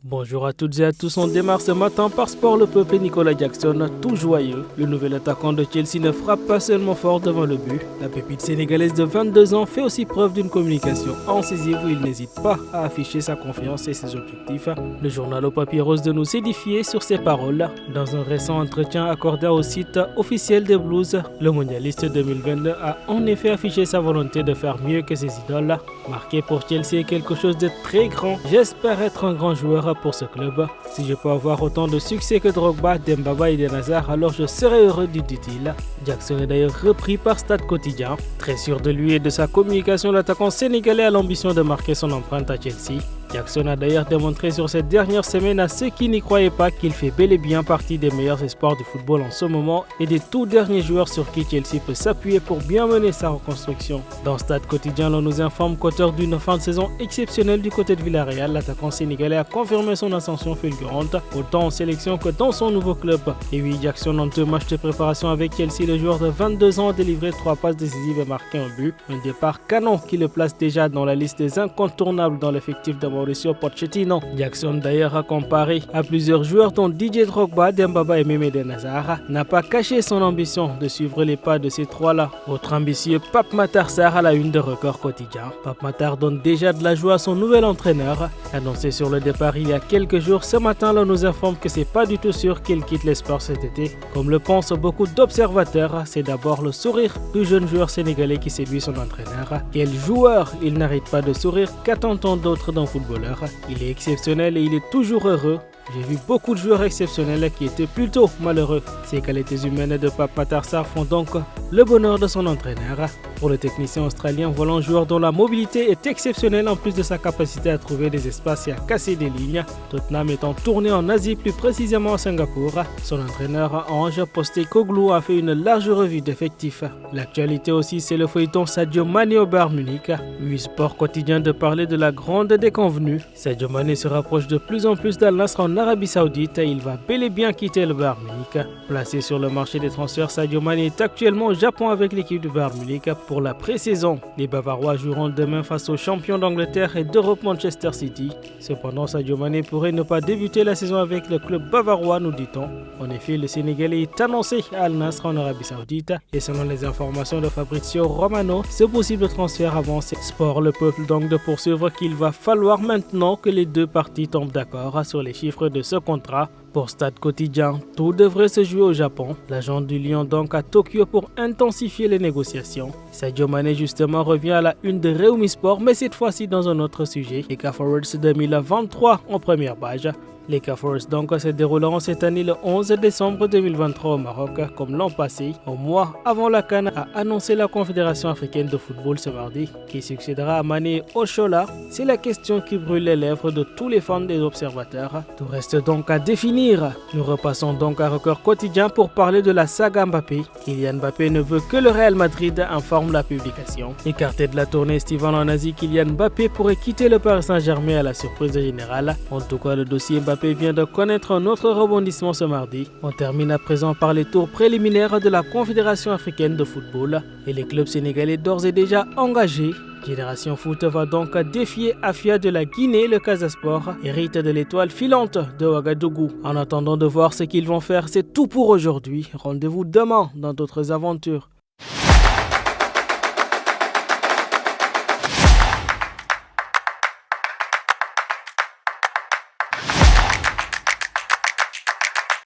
Bonjour à toutes et à tous, on démarre ce matin par Sport le Peuple et Nicolas Jackson, tout joyeux. Le nouvel attaquant de Chelsea ne frappe pas seulement fort devant le but. La pépite sénégalaise de 22 ans fait aussi preuve d'une communication incisive où il n'hésite pas à afficher sa confiance et ses objectifs. Le journal au papier rose de nous édifier sur ses paroles. Dans un récent entretien accordé au site officiel des Blues, le mondialiste 2022 a en effet affiché sa volonté de faire mieux que ses idoles. Marquer pour Chelsea est quelque chose de très grand. J'espère être un grand joueur pour ce club. Si je peux avoir autant de succès que Drogba, Dembaba et Eden Hazard, alors je serai heureux, dit-il. Jackson est d'ailleurs repris par Stade Quotidien. Très sûr de lui et de sa communication, l'attaquant sénégalais a l'ambition de marquer son empreinte à Chelsea. Jackson a d'ailleurs démontré sur cette dernière semaine à ceux qui n'y croyaient pas qu'il fait bel et bien partie des meilleurs espoirs du football en ce moment et des tout derniers joueurs sur qui Chelsea peut s'appuyer pour bien mener sa reconstruction. Dans Stade Quotidien, l'on nous informe qu'auteur d'une fin de saison exceptionnelle du côté de Villarreal, l'attaquant sénégalais a confirmé son ascension fulgurante, autant en sélection que dans son nouveau club. Et oui, Jackson en 2 matchs de préparation avec Chelsea, le joueur de 22 ans a délivré 3 passes décisives et marqué un but. Un départ canon qui le place déjà dans la liste des incontournables dans l'effectif de Mauricio Pochettino. Jackson d'ailleurs a comparé à plusieurs joueurs dont Didier Drogba, Dembaba et même Eden Hazard, n'a pas caché son ambition de suivre les pas de ces trois-là. Autre ambitieux, Pape Matar Sarr à la une de Record Quotidien. Pape Matar donne déjà de la joie à son nouvel entraîneur. Annoncé sur le départ il y a quelques jours, ce matin l'on nous informe que c'est pas du tout sûr qu'il quitte les Spurs cet été. Comme le pensent beaucoup d'observateurs, c'est d'abord le sourire du jeune joueur sénégalais qui séduit son entraîneur. Quel joueur! Il n'arrête pas de sourire, qu'attend-on d'autre d'un footballeur? Il est exceptionnel et il est toujours heureux. J'ai vu beaucoup de joueurs exceptionnels qui étaient plutôt malheureux. Ces qualités humaines de Pape Matar Sarr font donc le bonheur de son entraîneur. Pour le technicien australien, voilà un joueur dont la mobilité est exceptionnelle en plus de sa capacité à trouver des espaces et à casser des lignes. Tottenham étant tourné en Asie, plus précisément à Singapour, son entraîneur Ange Postecoglou a fait une large revue d'effectifs. L'actualité aussi, c'est le feuilleton Sadio Mané au Bayern Munich. Oui, Sport Quotidien de parler de la grande déconvenue. Sadio Mané se rapproche de plus en plus d'Al Nassr en Arabie Saoudite et il va bel et bien quitter le Bayern Munich. Placé sur le marché des transferts, Sadio Mané est actuellement au Japon avec l'équipe du Bayern Munich pour la pré-saison. Les Bavarois joueront demain face aux champions d'Angleterre et d'Europe Manchester City. Cependant, Sadio Mané pourrait ne pas débuter la saison avec le club bavarois, nous dit-on. En effet, le Sénégalais est annoncé à Al Nassr en Arabie Saoudite et selon les informations de Fabrizio Romano, ce possible transfert avance. Sport le Peuple donc de poursuivre qu'il va falloir maintenant que les deux parties tombent d'accord sur les chiffres de ce contrat. Pour Stade Quotidien, tout devrait se jouer au Japon. L'agent du Lion donc à Tokyo pour intensifier les négociations. Sadio Mané justement revient à la une de Réumi Sport, mais cette fois-ci dans un autre sujet. Les CAF Awards 2023 en première page. Les CAF Awards donc se dérouleront cette année le 11 décembre 2023 au Maroc, comme l'an passé. Au mois avant la CAN a annoncé la Confédération africaine de football ce mardi. Qui succédera à Mané Oshola? C'est la question qui brûle les lèvres de tous les fans des observateurs. Tout reste donc à définir. Nous repassons donc à Record Quotidien pour parler de la saga Mbappé. Kylian Mbappé ne veut que le Real Madrid, informe la publication. Écarté de la tournée estivale en Asie, Kylian Mbappé pourrait quitter le Paris Saint-Germain à la surprise générale. En tout cas, le dossier Mbappé vient de connaître un autre rebondissement ce mardi. On termine à présent par les tours préliminaires de la Confédération africaine de football et les clubs sénégalais d'ores et déjà engagés. Génération Foot va donc défier Afia de la Guinée, le Casa Sport, hérite de l'étoile filante de Ouagadougou. En attendant de voir ce qu'ils vont faire, c'est tout pour aujourd'hui. Rendez-vous demain dans d'autres aventures.